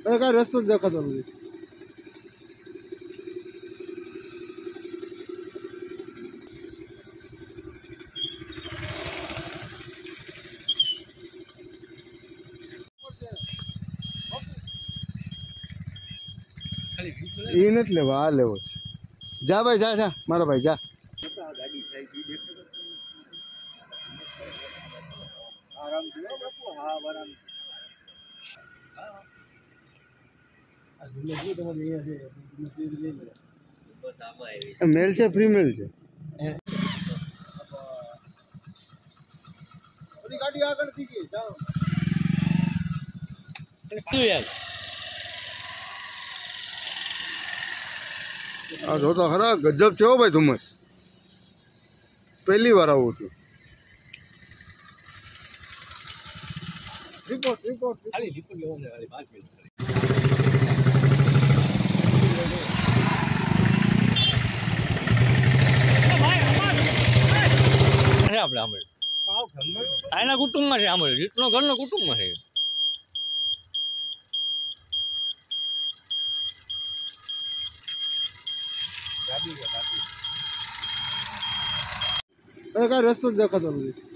अरे कहीं रस्तो देखा तो नहीं। ये नहीं लेवा आ लेवो जा भाई जा जा मारा भाई जा मेल से फ्री मेल से गाड़ी आगे दीजिए जाओ जो तो खरा गजब छो भाई धुम्मस पहली बार आऊँ छू रिपोर्ट रिपोर्ट खाली रिपोर्ट लेवाने वाली 5 मिनट આપણે આમળ આના કુટુંબમાં છે આમળ રીતનો ઘરનો કુટુંબમાં છે अरे कहीं रस्तो देखा तो नहीं।